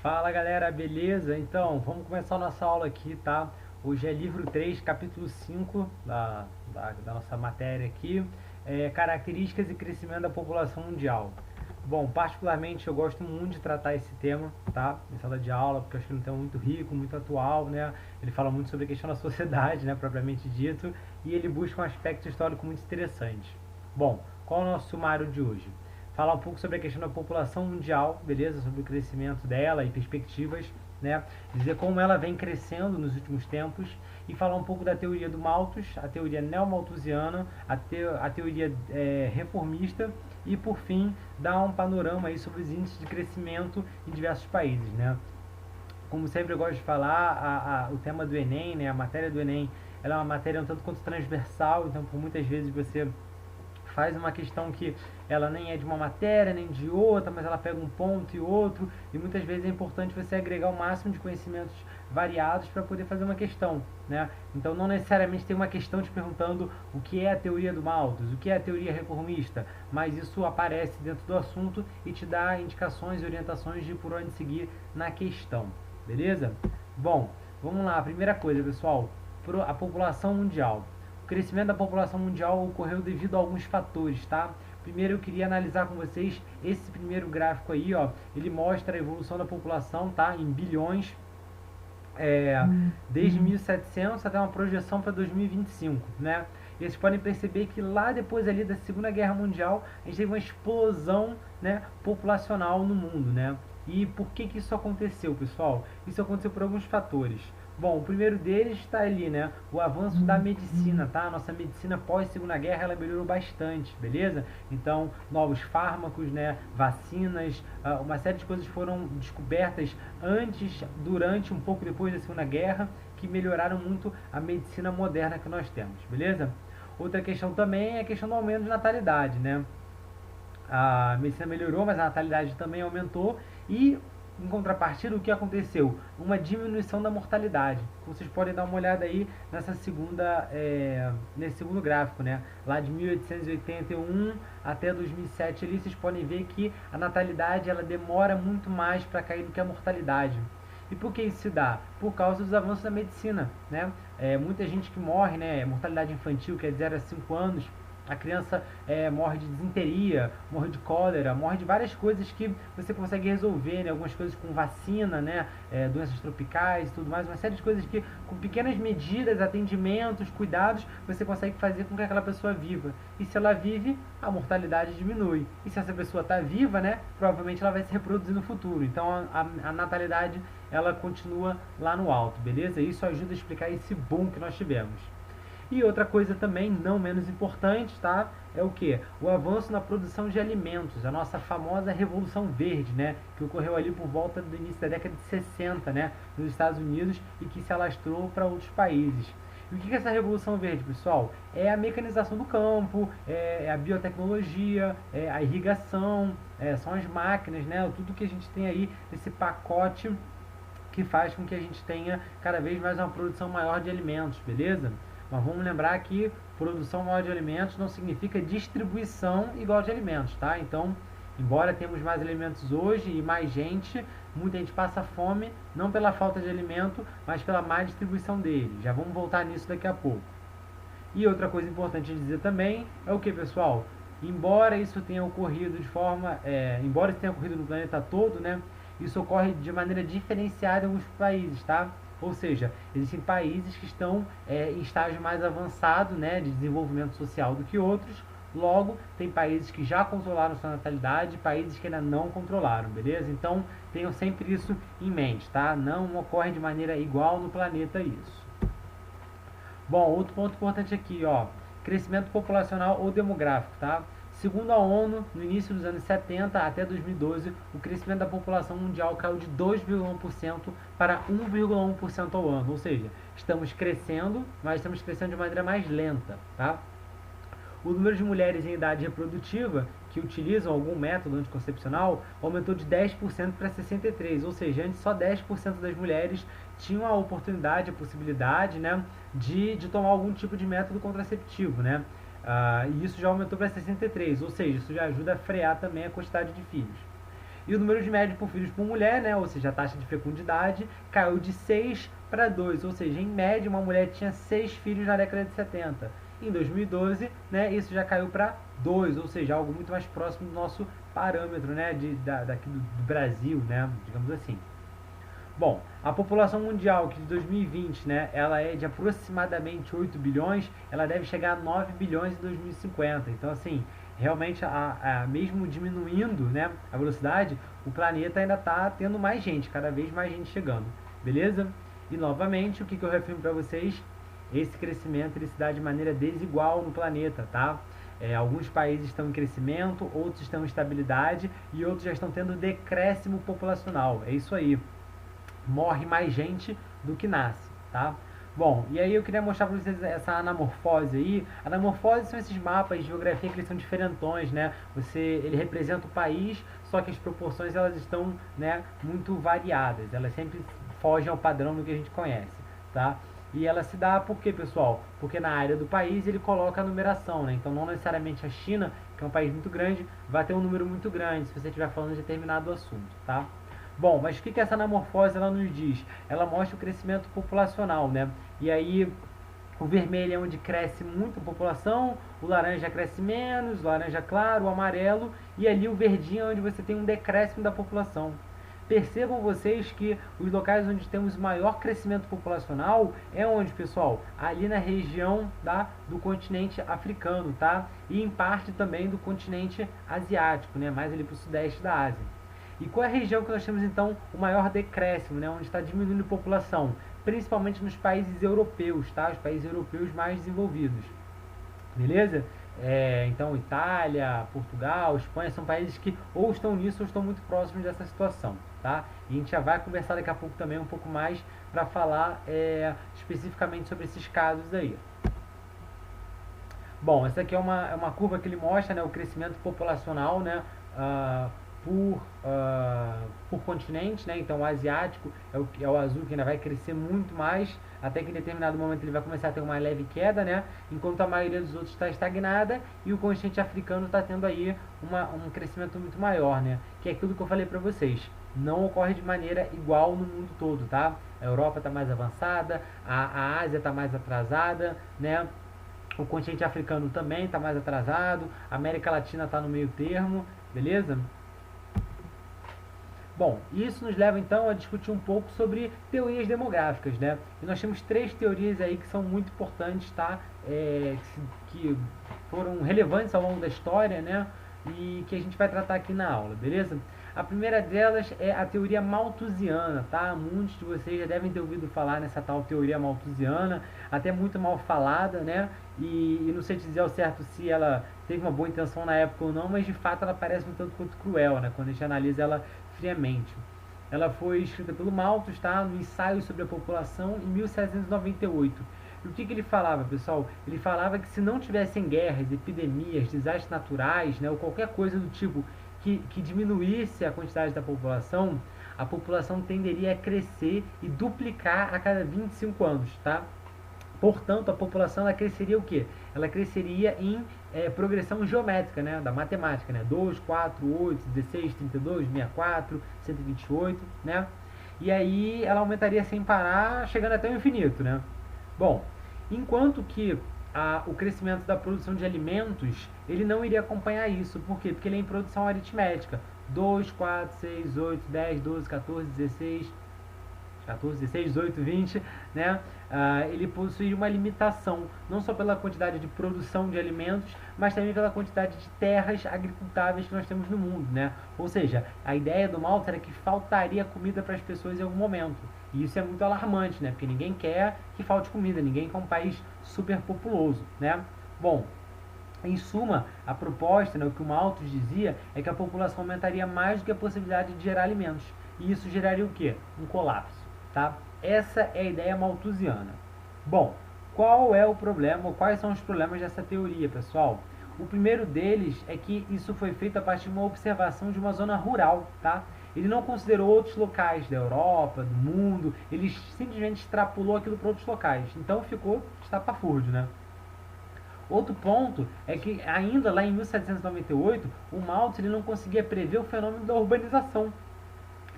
Fala galera, beleza? Então, vamos começar a nossa aula aqui, tá? Hoje é livro 3, capítulo 5 da nossa matéria aqui, características e crescimento da população mundial. Bom, particularmente eu gosto muito de tratar esse tema, tá? Em sala de aula, porque eu acho que é um tema muito rico, muito atual, né? Ele fala muito sobre a questão da sociedade, né, propriamente dito, e ele busca um aspecto histórico muito interessante. Bom, qual é o nosso sumário de hoje? Falar um pouco sobre a questão da população mundial, beleza? Sobre o crescimento dela e perspectivas, né? Dizer como ela vem crescendo nos últimos tempos e falar um pouco da teoria do Malthus, a teoria neomalthusiana, a teoria reformista e, por fim, dar um panorama aí sobre os índices de crescimento em diversos países, né? Como sempre eu gosto de falar, o tema do Enem, né? A matéria do Enem, ela é uma matéria um tanto quanto transversal, então por muitas vezes você faz uma questão que ela nem é de uma matéria nem de outra, mas ela pega um ponto e outro, e muitas vezes é importante você agregar o máximo de conhecimentos variados para poder fazer uma questão, né? Então não necessariamente tem uma questão te perguntando o que é a teoria do Malthus, o que é a teoria reformista, mas isso aparece dentro do assunto e te dá indicações e orientações de por onde seguir na questão, beleza? Bom, vamos lá, a primeira coisa, pessoal, a população mundial. O crescimento da população mundial ocorreu devido a alguns fatores, tá? Primeiro eu queria analisar com vocês esse primeiro gráfico aí, ó. Ele mostra a evolução da população, tá? Em bilhões, desde 1700 até uma projeção para 2025, né? E vocês podem perceber que lá depois ali da Segunda Guerra Mundial a gente teve uma explosão, né, populacional no mundo, né? E por que isso aconteceu, pessoal? Isso aconteceu por alguns fatores. Bom, o primeiro deles está ali, né? O avanço da medicina, tá? A nossa medicina pós-segunda guerra, ela melhorou bastante, beleza? Então, novos fármacos, né? Vacinas, uma série de coisas foram descobertas antes, durante, um pouco depois da segunda guerra, que melhoraram muito a medicina moderna que nós temos, beleza? Outra questão também é a questão do aumento de natalidade, né? A medicina melhorou, mas a natalidade também aumentou e em contrapartida, o que aconteceu? Uma diminuição da mortalidade. Vocês podem dar uma olhada aí nesse segundo gráfico, né? Lá de 1881 até 2007 ali, vocês podem ver que a natalidade ela demora muito mais para cair do que a mortalidade. E por que isso se dá? Por causa dos avanços da medicina, né? Muita gente que morre, né? Mortalidade infantil, que é de 0 a 5 anos, a criança morre de desinteria, morre de cólera, morre de várias coisas que você consegue resolver, né? Algumas coisas com vacina, né? Doenças tropicais e tudo mais, uma série de coisas que com pequenas medidas, atendimentos, cuidados, você consegue fazer com que aquela pessoa viva. E se ela vive, a mortalidade diminui. E se essa pessoa está viva, né? Provavelmente ela vai se reproduzir no futuro. Então a natalidade ela continua lá no alto, beleza? Isso ajuda a explicar esse boom que nós tivemos. E outra coisa também, não menos importante, tá? É o que? O avanço na produção de alimentos, a nossa famosa Revolução Verde, né? Que ocorreu ali por volta do início da década de 60, né? Nos Estados Unidos e que se alastrou para outros países. E o que é essa Revolução Verde, pessoal? É a mecanização do campo, é a biotecnologia, é a irrigação, são as máquinas, né? Tudo que a gente tem aí, esse pacote que faz com que a gente tenha cada vez mais uma produção maior de alimentos, beleza? Mas vamos lembrar que produção maior de alimentos não significa distribuição igual de alimentos, tá? Então, embora temos mais alimentos hoje e mais gente, muita gente passa fome, não pela falta de alimento, mas pela má distribuição dele. Já vamos voltar nisso daqui a pouco. E outra coisa importante dizer também é o que, pessoal? Embora isso tenha ocorrido embora isso tenha ocorrido no planeta todo, né? Isso ocorre de maneira diferenciada em alguns países, tá? Ou seja, existem países que estão em estágio mais avançado, né, de desenvolvimento social do que outros. Logo, tem países que já controlaram sua natalidade e países que ainda não controlaram, beleza? Então, tenham sempre isso em mente, tá? Não ocorre de maneira igual no planeta isso. Bom, outro ponto importante aqui, ó, crescimento populacional ou demográfico, tá? Segundo a ONU, no início dos anos 70 até 2012, o crescimento da população mundial caiu de 2,1% para 1,1% ao ano, ou seja, estamos crescendo, mas estamos crescendo de maneira mais lenta, tá? O número de mulheres em idade reprodutiva que utilizam algum método anticoncepcional aumentou de 10% para 63%, ou seja, antes só 10% das mulheres tinham a oportunidade, a possibilidade, né, de tomar algum tipo de método contraceptivo, né? E isso já aumentou para 63%, ou seja, isso já ajuda a frear também a quantidade de filhos. E o número de médio por filhos por mulher, né, ou seja, a taxa de fecundidade, caiu de 6 para 2, ou seja, em média uma mulher tinha 6 filhos na década de 70. Em 2012, né, isso já caiu para 2, ou seja, algo muito mais próximo do nosso parâmetro, né, daqui do Brasil, né, digamos assim. Bom, a população mundial que de 2020, né, ela é de aproximadamente 8 bilhões, ela deve chegar a 9 bilhões em 2050. Então, assim, realmente, mesmo diminuindo, né, a velocidade, o planeta ainda está tendo mais gente, cada vez mais gente chegando, beleza? E, novamente, o que eu reafirmo para vocês? Esse crescimento ele se dá de maneira desigual no planeta, tá? Alguns países estão em crescimento, outros estão em estabilidade e outros já estão tendo decréscimo populacional. É isso aí. Morre mais gente do que nasce, tá? Bom, e aí eu queria mostrar para vocês essa anamorfose aí. Anamorfose são esses mapas de geografia que eles são diferentões, né? Ele representa o país, só que as proporções elas estão, né, muito variadas. Elas sempre fogem ao padrão do que a gente conhece, tá? E ela se dá por quê, pessoal? Porque na área do país ele coloca a numeração, né? Então não necessariamente a China, que é um país muito grande, vai ter um número muito grande se você estiver falando de determinado assunto, tá? Bom, mas o que essa anamorfose ela nos diz? Ela mostra o crescimento populacional, né? E aí o vermelho é onde cresce muito a população, o laranja cresce menos, o laranja claro, o amarelo, e ali o verdinho é onde você tem um decréscimo da população. Percebam vocês que os locais onde temos maior crescimento populacional é onde, pessoal? Ali na região do continente africano, tá? E em parte também do continente asiático, né? Mais ali para o sudeste da Ásia. E qual é a região que nós temos então o maior decréscimo, né? Onde está diminuindo a população? Principalmente nos países europeus, tá? Os países europeus mais desenvolvidos. Beleza? Então, Itália, Portugal, Espanha são países que ou estão nisso ou estão muito próximos dessa situação, tá? E a gente já vai conversar daqui a pouco também um pouco mais para falar especificamente sobre esses casos aí. Bom, essa aqui é uma curva que ele mostra, né, o crescimento populacional, né, por continente, né? Então o asiático é o azul que ainda vai crescer muito mais, até que em determinado momento ele vai começar a ter uma leve queda, né? Enquanto a maioria dos outros está estagnada e o continente africano está tendo aí um crescimento muito maior, né? Que é aquilo que eu falei para vocês, não ocorre de maneira igual no mundo todo, tá? A Europa está mais avançada, a Ásia está mais atrasada, né? O continente africano também está mais atrasado, a América Latina está no meio termo, beleza? Bom, isso nos leva então a discutir um pouco sobre teorias demográficas, né? E nós temos 3 teorias aí que são muito importantes, tá? Que foram relevantes ao longo da história, né? E que a gente vai tratar aqui na aula, beleza? A primeira delas é a teoria malthusiana, tá? Muitos de vocês já devem ter ouvido falar nessa tal teoria malthusiana, até muito mal falada, né? E não sei dizer ao certo se ela teve uma boa intenção na época ou não, mas de fato ela parece um tanto quanto cruel, né? Quando a gente analisa ela friamente. Ela foi escrita pelo Malthus, tá? No Ensaio sobre a População, em 1798. E o que ele falava, pessoal? Ele falava que se não tivessem guerras, epidemias, desastres naturais, né, ou qualquer coisa do tipo que diminuísse a quantidade da população, a população tenderia a crescer e duplicar a cada 25 anos, tá? Portanto, a população ela cresceria o quê? Ela cresceria em progressão geométrica, né, da matemática, né? 2, 4, 8, 16, 32, 64, 128, né? E aí ela aumentaria sem parar, chegando até o infinito, né? Bom, enquanto que o crescimento da produção de alimentos, ele não iria acompanhar isso. Por quê? Porque ele é em produção aritmética. 2, 4, 6, 8, 10, 12, 14, 16, 18, 20, né? Ele possui uma limitação, não só pela quantidade de produção de alimentos, mas também pela quantidade de terras agricultáveis que nós temos no mundo, né? Ou seja, a ideia do Malthus era que faltaria comida para as pessoas em algum momento. E isso é muito alarmante, né? Porque ninguém quer que falte comida, ninguém quer um país superpopuloso, né? Bom, em suma, a proposta, né, o que o Malthus dizia, é que a população aumentaria mais do que a possibilidade de gerar alimentos. E isso geraria o quê? Um colapso, tá? Essa é a ideia malthusiana. Bom, qual é o problema, ou quais são os problemas dessa teoria, pessoal? O primeiro deles é que isso foi feito a partir de uma observação de uma zona rural, tá? Ele não considerou outros locais da Europa, do mundo, ele simplesmente extrapolou aquilo para outros locais. Então ficou estapafúrdio, né? Outro ponto é que ainda lá em 1798, o Malthus ele não conseguia prever o fenômeno da urbanização.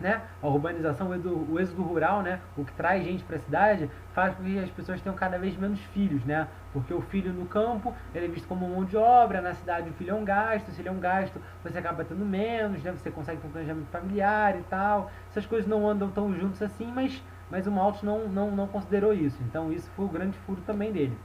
Né? A urbanização, o êxodo rural, né? O que traz gente para a cidade, faz com que as pessoas tenham cada vez menos filhos, né? Porque o filho no campo ele é visto como mão de obra, na cidade o filho é um gasto, se ele é um gasto você acaba tendo menos, né? Você consegue ter um planejamento familiar e tal. Essas coisas não andam tão juntos assim, mas o Malthus não considerou isso. Então isso foi o grande furo também dele.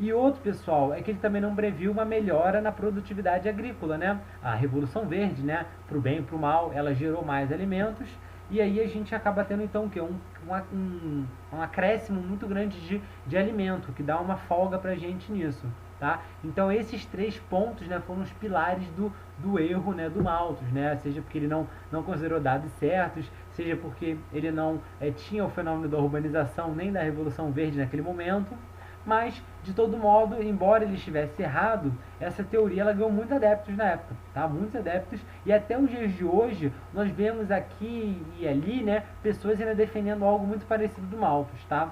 E outro, pessoal, é que ele também não previu uma melhora na produtividade agrícola, né? A Revolução Verde, né? Para o bem e para o mal, ela gerou mais alimentos e aí a gente acaba tendo então o quê? Um acréscimo muito grande de alimento, que dá uma folga para a gente nisso, tá? Então esses 3 pontos, né, foram os pilares do erro, né, do Malthus, né? Seja porque ele não considerou dados certos, seja porque ele não tinha o fenômeno da urbanização nem da Revolução Verde naquele momento. Mas, de todo modo, embora ele estivesse errado, essa teoria ela ganhou muitos adeptos na época, tá? Muitos adeptos, e até os dias de hoje, nós vemos aqui e ali, né, pessoas ainda defendendo algo muito parecido do Malthus, tá?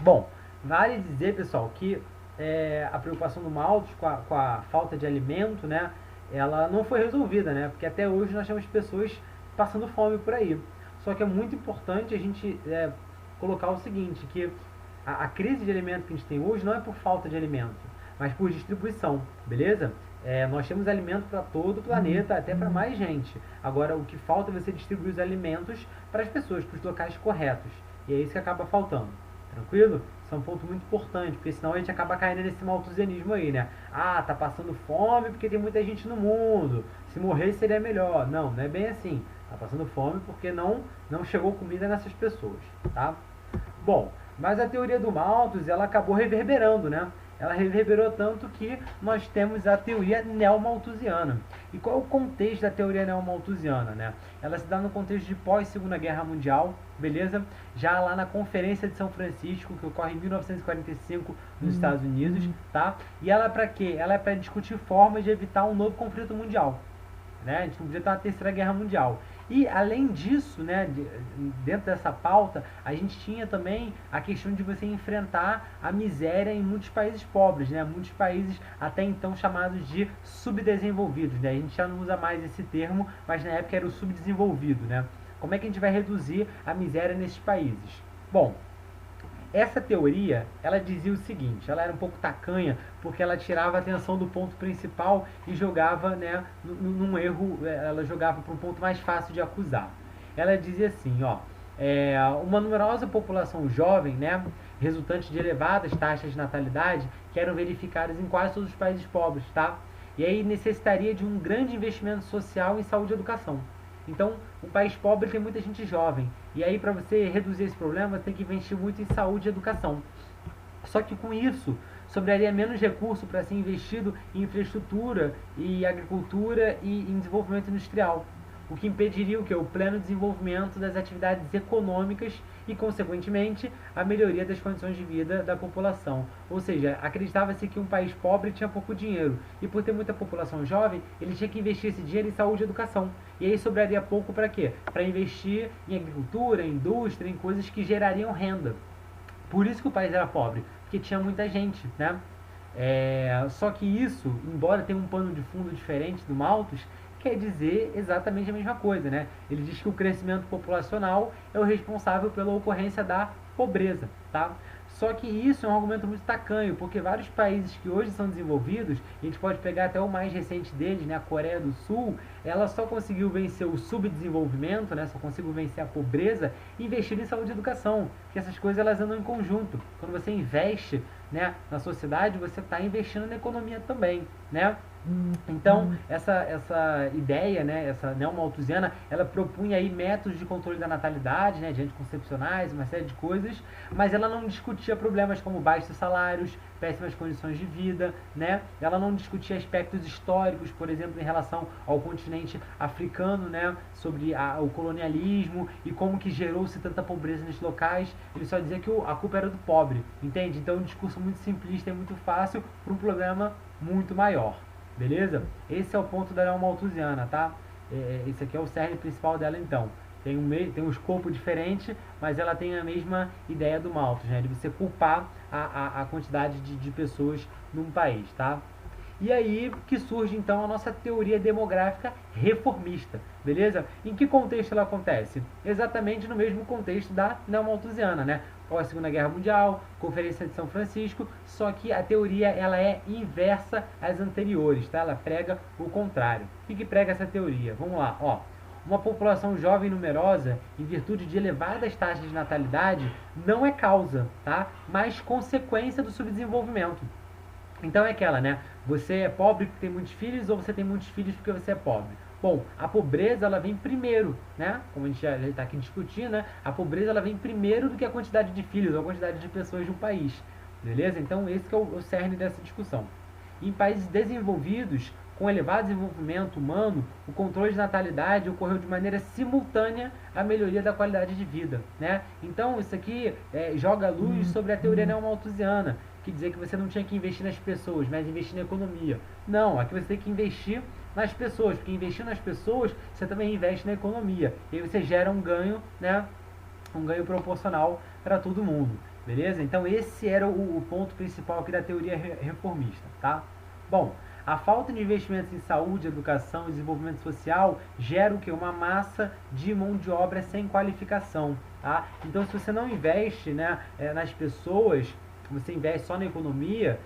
Bom, vale dizer, pessoal, que a preocupação do Malthus com a falta de alimento, né, ela não foi resolvida, né? Porque até hoje nós temos pessoas passando fome por aí. Só que é muito importante a gente colocar o seguinte, que a crise de alimento que a gente tem hoje não é por falta de alimento, mas por distribuição, beleza? Nós temos alimento para todo o planeta, até para mais gente. Agora, o que falta é você distribuir os alimentos para as pessoas, para os locais corretos. E é isso que acaba faltando. Tranquilo? Isso é um ponto muito importante, porque senão a gente acaba caindo nesse malthusianismo aí, né? Ah, tá passando fome porque tem muita gente no mundo. Se morrer seria melhor. Não, não é bem assim. Tá passando fome porque não chegou comida nessas pessoas, tá? Bom, mas a teoria do Malthus, ela acabou reverberando, né? Ela reverberou tanto que nós temos a teoria neomalthusiana. E qual é o contexto da teoria neomalthusiana, né? Ela se dá no contexto de pós-Segunda Guerra Mundial, beleza? Já lá na Conferência de São Francisco, que ocorre em 1945 nos Estados Unidos, tá? E ela é para quê? Ela é para discutir formas de evitar um novo conflito mundial, né? A gente não podia ter uma terceira guerra mundial. E além disso, né, dentro dessa pauta, a gente tinha também a questão de você enfrentar a miséria em muitos países pobres, né? Muitos países até então chamados de subdesenvolvidos, né? A gente já não usa mais esse termo, mas na época era o subdesenvolvido, né? Como é que a gente vai reduzir a miséria nesses países? Bom, essa teoria, ela dizia o seguinte, ela era um pouco tacanha, porque ela tirava a atenção do ponto principal e jogava, né, num erro, ela jogava para um ponto mais fácil de acusar. Ela dizia assim, ó, uma numerosa população jovem, né, resultante de elevadas taxas de natalidade, que eram verificadas em quase todos os países pobres, tá? E aí necessitaria de um grande investimento social em saúde e educação. Então, o país pobre tem muita gente jovem. E aí, para você reduzir esse problema, você tem que investir muito em saúde e educação. Só que com isso, sobraria menos recurso para ser investido em infraestrutura e agricultura e em desenvolvimento industrial, o que impediria o pleno desenvolvimento das atividades econômicas e, consequentemente, a melhoria das condições de vida da população. Ou seja, acreditava-se que um país pobre tinha pouco dinheiro e, por ter muita população jovem, ele tinha que investir esse dinheiro em saúde e educação. E aí sobraria pouco para quê? Para investir em agricultura, em indústria, em coisas que gerariam renda. Por isso que o país era pobre, porque tinha muita gente, né? Só que isso, embora tenha um pano de fundo diferente do Malthus, quer dizer exatamente a mesma coisa, né? Ele diz que o crescimento populacional é o responsável pela ocorrência da pobreza, tá? Só que isso é um argumento muito tacanho, porque vários países que hoje são desenvolvidos, a gente pode pegar até o mais recente deles, né, a Coreia do Sul, ela só conseguiu vencer o subdesenvolvimento, né, só conseguiu vencer a pobreza investindo em saúde e educação, porque essas coisas elas andam em conjunto. Quando você investe, né, na sociedade, você está investindo na economia também, né? Então, essa ideia, né, essa neomalthusiana, ela propunha aí métodos de controle da natalidade, né, de anticoncepcionais, uma série de coisas, mas ela não discutia problemas como baixos salários, péssimas condições de vida, né? Ela não discutia aspectos históricos, por exemplo, em relação ao continente africano, né, sobre o colonialismo e como que gerou-se tanta pobreza nesses locais. Ele só dizia que a culpa era do pobre, entende? Então, um discurso muito simplista e muito fácil para um problema muito maior. Beleza? Esse é o ponto da neomalthusiana, tá? Esse aqui é o cerne principal dela, então. tem um escopo diferente, mas ela tem a mesma ideia do Malthus, né? De você culpar a quantidade de pessoas num país, tá? E aí que surge então a nossa teoria demográfica reformista, beleza? Em que contexto ela acontece? Exatamente no mesmo contexto da neomalthusiana, né? Após a Segunda Guerra Mundial, Conferência de São Francisco, só que a teoria ela é inversa às anteriores, tá? Ela prega o contrário. O que prega essa teoria? Vamos lá, ó. Uma população jovem e numerosa, em virtude de elevadas taxas de natalidade, não é causa, tá? Mas consequência do subdesenvolvimento. Então é aquela, né? Você é pobre porque tem muitos filhos ou você tem muitos filhos porque você é pobre? Bom, a pobreza ela vem primeiro, né? Como a gente já está aqui discutindo, né? A pobreza ela vem primeiro do que a quantidade de filhos ou a quantidade de pessoas de um país, beleza? Então esse que é o cerne dessa discussão. Em países desenvolvidos, com elevado desenvolvimento humano, o controle de natalidade ocorreu de maneira simultânea à melhoria da qualidade de vida, né? Então isso aqui joga luz sobre a teoria neomalthusiana, que dizia que você não tinha que investir nas pessoas, mas investir na economia. Não, aqui você tem que investir nas pessoas, porque investir nas pessoas, você também investe na economia. E aí você gera um ganho, né? Um ganho proporcional para todo mundo, beleza? Então esse era o ponto principal aqui da teoria reformista, tá? Bom, a falta de investimentos em saúde, educação e desenvolvimento social gera o que? Uma massa de mão de obra sem qualificação, tá? Então se você não investe, né, nas pessoas, você investe só na economia,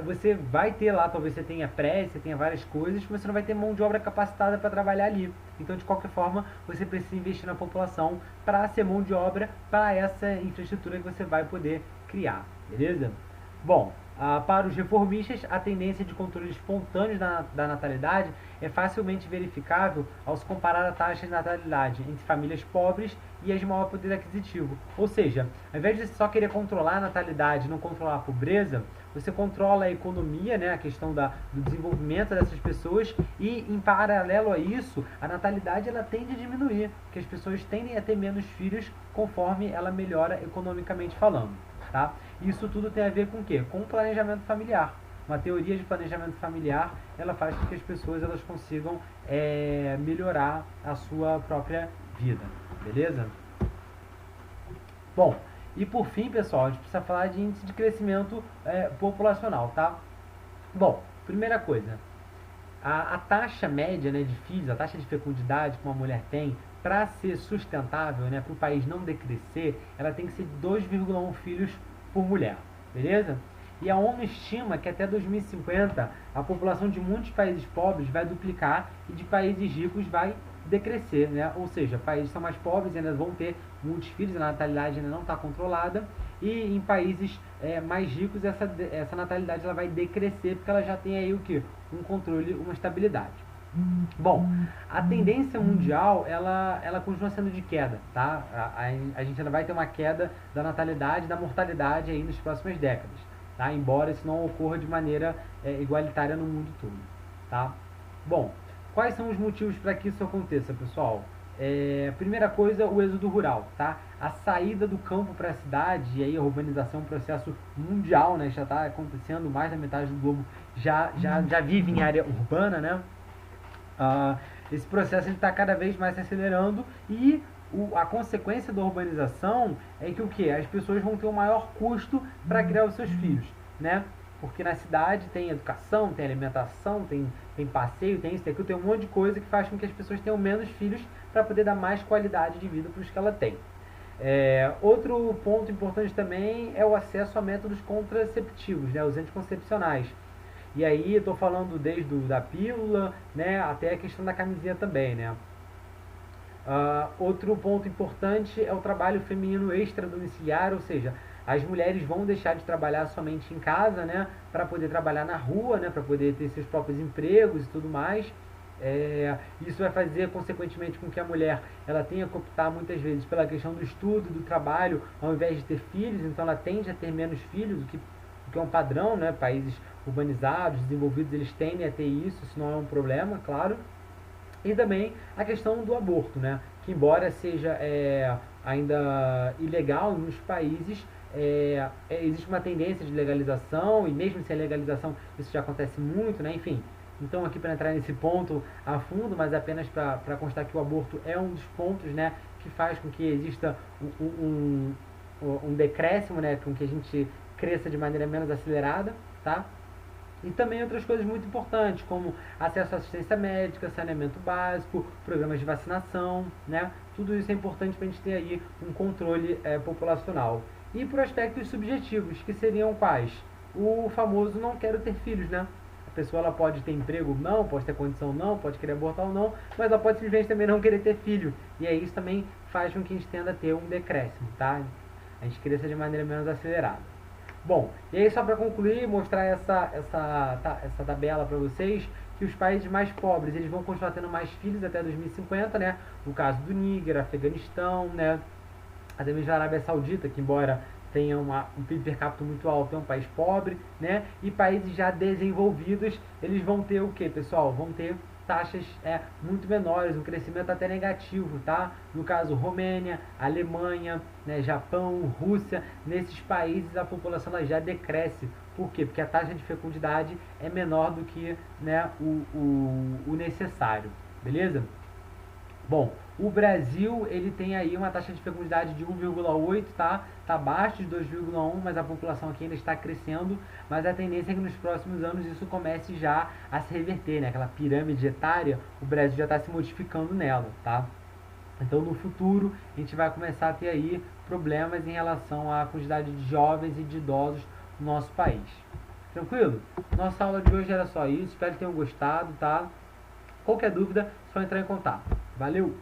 você vai ter lá, talvez você tenha prédio, você tenha várias coisas, mas você não vai ter mão de obra capacitada para trabalhar ali. Então, de qualquer forma, você precisa investir na população para ser mão de obra para essa infraestrutura que você vai poder criar, beleza? Bom, para os reformistas, a tendência de controle espontâneo da natalidade é facilmente verificável ao se comparar a taxa de natalidade entre famílias pobres e as de maior poder aquisitivo. Ou seja, ao invés de só querer controlar a natalidade e não controlar a pobreza, você controla a economia, né, a questão do desenvolvimento dessas pessoas e, em paralelo a isso, a natalidade ela tende a diminuir, porque as pessoas tendem a ter menos filhos conforme ela melhora economicamente falando. Tá? Isso tudo tem a ver com o quê? Com o planejamento familiar. Uma teoria de planejamento familiar, ela faz com que as pessoas elas consigam melhorar a sua própria vida, beleza? Bom, e por fim, pessoal, a gente precisa falar de índice de crescimento populacional, tá? Bom, primeira coisa, a taxa média, né, de filhos, a taxa de fecundidade que uma mulher tem, para ser sustentável, né, para o país não decrescer, ela tem que ser 2,1 filhos por mulher, beleza? E a ONU estima que até 2050 a população de muitos países pobres vai duplicar e de países ricos vai decrescer, né? Ou seja, países que são mais pobres ainda vão ter muitos filhos, a natalidade ainda não está controlada, e em países mais ricos essa natalidade ela vai decrescer porque ela já tem aí o que? Um controle, uma estabilidade. Bom, a tendência mundial ela continua sendo de queda, tá? A gente ainda vai ter uma queda da natalidade e da mortalidade aí nas próximas décadas, tá? Embora isso não ocorra de maneira igualitária no mundo todo, tá? Bom, quais são os motivos para que isso aconteça, pessoal? Primeira coisa, o êxodo rural, tá? A saída do campo para a cidade, e aí a urbanização é um processo mundial, né? Já está acontecendo, mais da metade do globo já vive em área urbana, né? Esse processo está cada vez mais se acelerando e a consequência da urbanização é que o que? As pessoas vão ter um maior custo para criar os seus filhos, né? Porque na cidade tem educação, tem alimentação, tem passeio, tem isso, tem aquilo, tem um monte de coisa que faz com que as pessoas tenham menos filhos para poder dar mais qualidade de vida para os que ela tem. Outro ponto importante também é o acesso a métodos contraceptivos, né? Os anticoncepcionais. E aí eu estou falando desde da pílula, né, até a questão da camisinha também, né. Outro ponto importante é o trabalho feminino extradomiciliar, ou seja, as mulheres vão deixar de trabalhar somente em casa, né, para poder trabalhar na rua, né, para poder ter seus próprios empregos e tudo mais. Isso vai fazer, consequentemente, com que a mulher ela tenha que optar muitas vezes pela questão do estudo, do trabalho, ao invés de ter filhos, então ela tende a ter menos filhos, o que é um padrão, né, países urbanizados, desenvolvidos, eles tendem a ter isso não é um problema, claro. E também a questão do aborto, né, que embora seja ainda ilegal em muitos países, existe uma tendência de legalização, e mesmo sem legalização isso já acontece muito, né, enfim. Então aqui para entrar nesse ponto a fundo, mas apenas para constar que o aborto é um dos pontos, né, que faz com que exista um decréscimo, né, com que a gente cresça de maneira menos acelerada, tá? E também outras coisas muito importantes, como acesso à assistência médica, saneamento básico, programas de vacinação, né? Tudo isso é importante para a gente ter aí um controle populacional. E por aspectos subjetivos, que seriam quais? O famoso não quero ter filhos, né? A pessoa ela pode ter emprego ou não, pode ter condição ou não, pode querer abortar ou não, mas ela pode simplesmente também não querer ter filho. E aí isso também faz com que a gente tenda a ter um decréscimo, tá? A gente cresça de maneira menos acelerada. Bom, e aí só para concluir, mostrar essa tabela para vocês, que os países mais pobres eles vão continuar tendo mais filhos até 2050, né? No caso do Níger, Afeganistão, né? Até mesmo a Arábia Saudita, que embora tenha um PIB per capita muito alto, é um país pobre, né? E países já desenvolvidos, eles vão ter o que, pessoal? Vão ter taxas muito menores, um crescimento até negativo, tá? No caso, Romênia, Alemanha, né, Japão, Rússia, nesses países a população já decresce. Por quê? Porque a taxa de fecundidade é menor do que, né, o necessário, beleza? Bom, o Brasil ele tem aí uma taxa de fecundidade de 1,8, tá? Tá abaixo de 2,1, mas a população aqui ainda está crescendo, mas a tendência é que nos próximos anos isso comece já a se reverter, né? Aquela pirâmide etária, o Brasil já está se modificando nela, tá? Então no futuro a gente vai começar a ter aí problemas em relação à quantidade de jovens e de idosos no nosso país. Tranquilo? Nossa aula de hoje era só isso, espero que tenham gostado, tá? Qualquer dúvida, é só entrar em contato. Valeu!